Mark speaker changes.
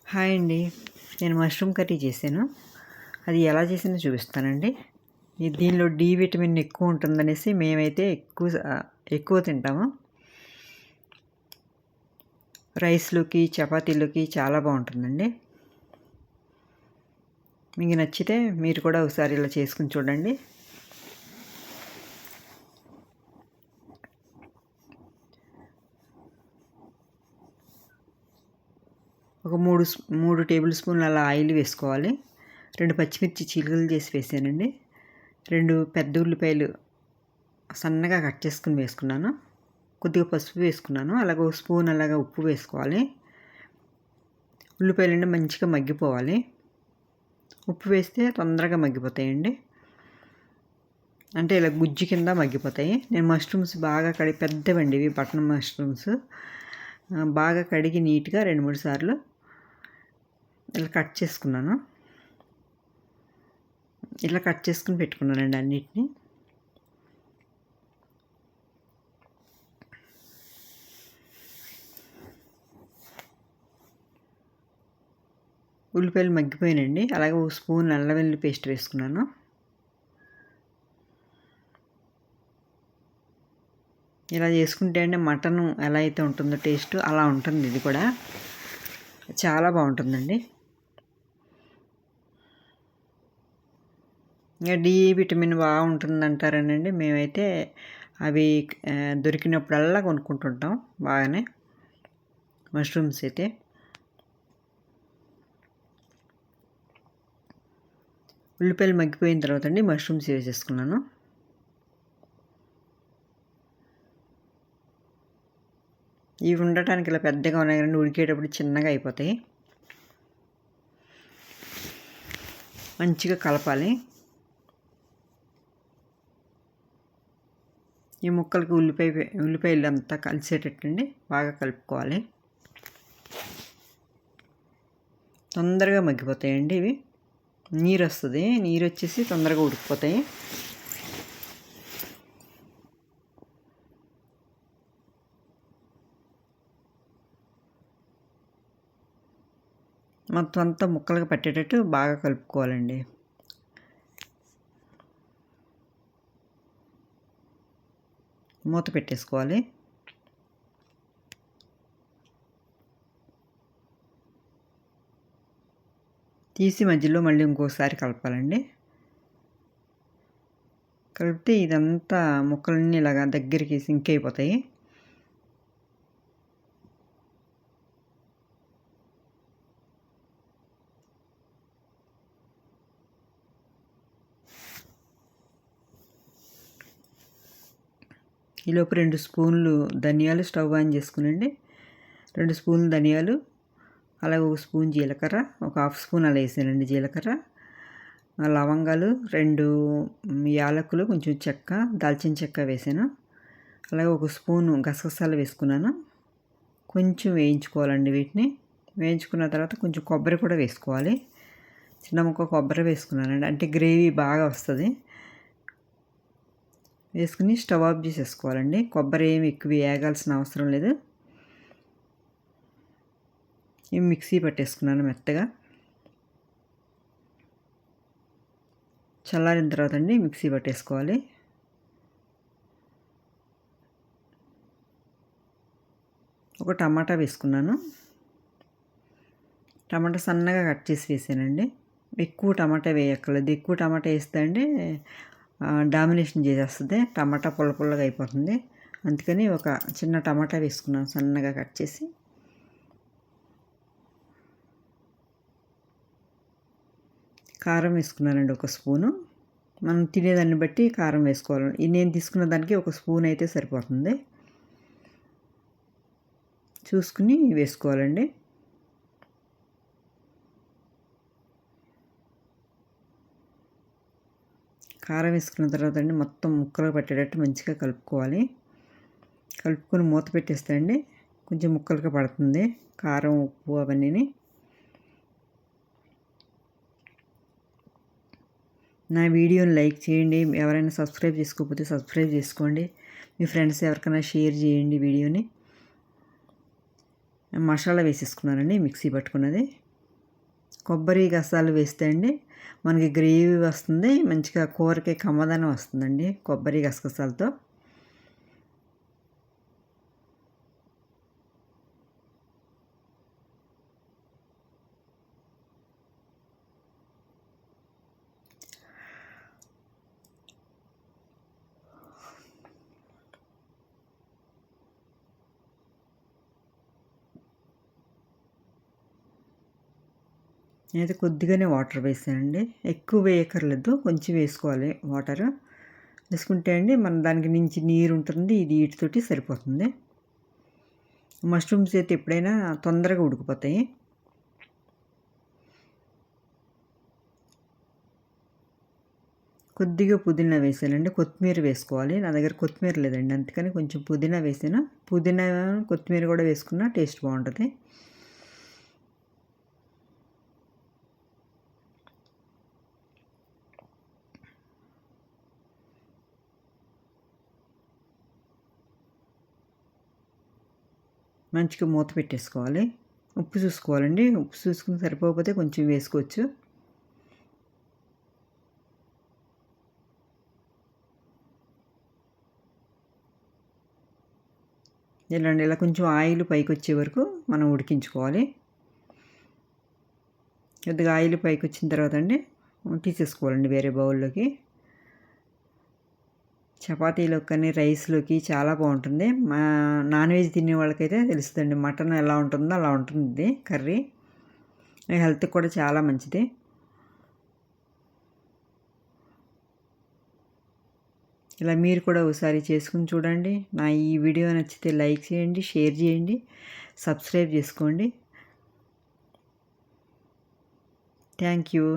Speaker 1: Hi అండి. నేను mushroom curry చేశాను. అది ఎలా చేసానో చూపిస్తానండి. దీనిలో డి విటమిన్ ఎక్కువ ఉంటుందనేసి మేమైతే ఎక్కువ తింటాము. రైస్‌లోకి, చపాతీలోకి చాలా బాగుంటుందండి. మీకు నచ్చితే మీరు కూడా ఒకసారి ఇలా చేసుకుని చూడండి. ఒక 3 టేబుల్ స్పూన్ల అలా ఆయిల్ వేసుకోవాలి. 2 పచ్చిమిర్చి చీలికలు చేసి వేసానండి. 2 పెద్ద ఉల్లిపాయలు సన్నగా కట్ చేసుకుని వేసుకున్నాను. కొద్దిగా పసుపు వేసుకున్నాను. అలాగే ఒక స్పూన్ అలాగా ఉప్పు వేసుకోవాలి. ఉల్లిపాయలు మంచిగా మగ్గిపోవాలి. ఉప్పు వేస్తే తొందరగా మగ్గిపోతాయండి. అంటే ఇలా గుజ్జు కింద మగ్గిపోతాయి. నేను మష్రూమ్స్ బాగా పెద్దవండి ఇవి బటన్ మష్రూమ్స్. బాగా కడిగి నీట్గా 2-3 సార్లు ఇలా కట్ చేసుకున్నాను. ఇలా కట్ చేసుకుని పెట్టుకున్నానండి అన్నిటినీ. ఉల్లిపాయలు మగ్గిపోయినండి. అలాగే ఒక స్పూన్ అల్లం వెల్లుల్లి పేస్ట్ వేసుకున్నాను. ఇలా చేసుకుంటే అండి మటన్ ఎలా అయితే ఉంటుందో టేస్ట్ అలా ఉంటుంది. ఇది కూడా చాలా బాగుంటుందండి. ఇంకా డి విటమిన్ బాగుంటుందంటారనండి. మేమైతే అవి దొరికినప్పుడల్లా కొనుక్కుంటుంటాం బాగానే మష్రూమ్స్ అయితే. ఉల్లిపాయలు మగ్గిపోయిన తర్వాత అండి మష్రూమ్స్ వేసేసుకున్నాను. ఇవి ఉండటానికి ఇలా పెద్దగా ఉన్నాయి కానీ ఉడికేటప్పుడు చిన్నగా అయిపోతాయి. మంచిగా కలపాలి. ఈ ముక్కలకి ఉల్లిపాయలు అంతా కలిసేటట్టండి బాగా కలుపుకోవాలి. తొందరగా మగ్గిపోతాయండి ఇవి. నీరు వస్తుంది. నీరు వచ్చేసి తొందరగా ఉడికిపోతాయి. మొత్తం అంతా ముక్కలుగా పట్టేటట్టు బాగా కలుపుకోవాలండి. మూత పెట్టేసుకోవాలి. తీసి మధ్యలో మళ్ళీ ఇంకోసారి కలపాలండి. కలిపితే ఇదంతా ముక్కలన్నీ ఇలాగా దగ్గరికి సింక్ అయిపోతాయి. ఈలోపు 2 స్పూన్లు ధనియాలు స్టవ్ ఆన్ చేసుకునండి. 2 స్పూన్లు ధనియాలు, అలాగే ఒక స్పూన్ జీలకర్ర, ఒక హాఫ్ స్పూన్ అలా వేసానండి జీలకర్ర, లవంగాలు, 2 యాలకులు, కొంచెం చెక్క, దాల్చిన చెక్క వేసాను. అలాగే ఒక స్పూను గసగసాలు వేసుకున్నాను. కొంచెం వేయించుకోవాలండి వీటిని. వేయించుకున్న తర్వాత కొంచెం కొబ్బరి కూడా వేసుకోవాలి. చిన్న ముక్క కొబ్బరి వేసుకున్నానండి. అంటే గ్రేవీ బాగా వస్తుంది. వేసుకుని స్టవ్ ఆఫ్ చేసేసుకోవాలండి. కొబ్బరి ఏమి ఎక్కువ వేగాల్సిన అవసరం లేదు. మిక్సీ పట్టేసుకున్నాను మెత్తగా. చల్లారిన తర్వాత అండి మిక్సీ పట్టేసుకోవాలి. ఒక టమాటా వేసుకున్నాను. టమాటా సన్నగా కట్ చేసి వేసానండి. ఎక్కువ టమాటా వేయక్కర్లేదు. ఎక్కువ టమాటా వేస్తే అండి డామినేషన్ చేసేస్తుంది. టమాటా పుల్ల పుల్లగా అయిపోతుంది. అందుకని ఒక చిన్న టమాటా వేసుకున్నాను సన్నగా కట్ చేసి. కారం వేసుకున్నానండి ఒక స్పూను. మనం తినేదాన్ని బట్టి కారం వేసుకోవాలి. నేను తీసుకున్న దానికి ఒక స్పూన్ అయితే సరిపోతుంది. చూసుకుని వేసుకోవాలండి. కారం వేసుకున్న తర్వాత అండి మొత్తం ముక్కలు పట్టేటట్టు మంచిగా కలుపుకోవాలి. కలుపుకొని మూత పెట్టేస్తే అండి కొంచెం ముక్కలుగా పడుతుంది కారం, ఉప్పు అవన్నీ. నా వీడియోని లైక్ చేయండి. ఎవరైనా సబ్స్క్రైబ్ చేసుకోకపోతే సబ్స్క్రైబ్ చేసుకోండి. మీ ఫ్రెండ్స్ ఎవరికైనా షేర్ చేయండి వీడియోని. మసాలా వేసేసుకున్నానండి మిక్సీ పట్టుకున్నది. కొబ్బరి గసాలు వేస్తే అండి మనకి గ్రేవీ వస్తుంది, మంచిగా కూరకి కమ్మదనం వస్తుందండి కొబ్బరి గసగసాలతో. నేనైతే కొద్దిగానే వాటర్ వేసానండి, ఎక్కువ వేయక్కర్లేదు, కొంచెం వేసుకోవాలి వాటర్. వేసుకుంటే అండి మన దానికి నుంచి నీరు ఉంటుంది, ఇది వీటితోటి సరిపోతుంది. మష్రూమ్స్ అయితే ఎప్పుడైనా తొందరగా ఉడికిపోతాయి. కొద్దిగా పుదీనా వేసానండి, కొత్తిమీర వేసుకోవాలి. నా దగ్గర కొత్తిమీర లేదండి, అందుకని కొంచెం పుదీనా వేసాను. పుదీనా కొత్తిమీర కూడా వేసుకున్నా టేస్ట్ బాగుంటుంది. మంచిగా మూత పెట్టేసుకోవాలి. ఉప్పు చూసుకోవాలండి, ఉప్పు చూసుకుని సరిపోకపోతే కొంచెం వేసుకోవచ్చు. ఇలా కొంచెం ఆయిల్ పైకి వచ్చే వరకు మనం ఉడికించుకోవాలి. కొద్దిగా ఆయిల్ పైకి వచ్చిన తర్వాత అండి తీసేసుకోవాలండి వేరే బౌల్లోకి. చపాతీలోకి కానీ రైస్లోకి చాలా బాగుంటుంది. మా నాన్ వెజ్ తినే వాళ్ళకైతే తెలుస్తుందండి, మటన్ ఎలా ఉంటుందో అలా ఉంటుంది కర్రీ. హెల్త్కి కూడా చాలా మంచిది. ఇలా మీరు కూడా ఒకసారి చేసుకుని చూడండి. నా ఈ వీడియో నచ్చితే లైక్ చేయండి, షేర్ చేయండి, సబ్స్క్రైబ్ చేసుకోండి. Thank you.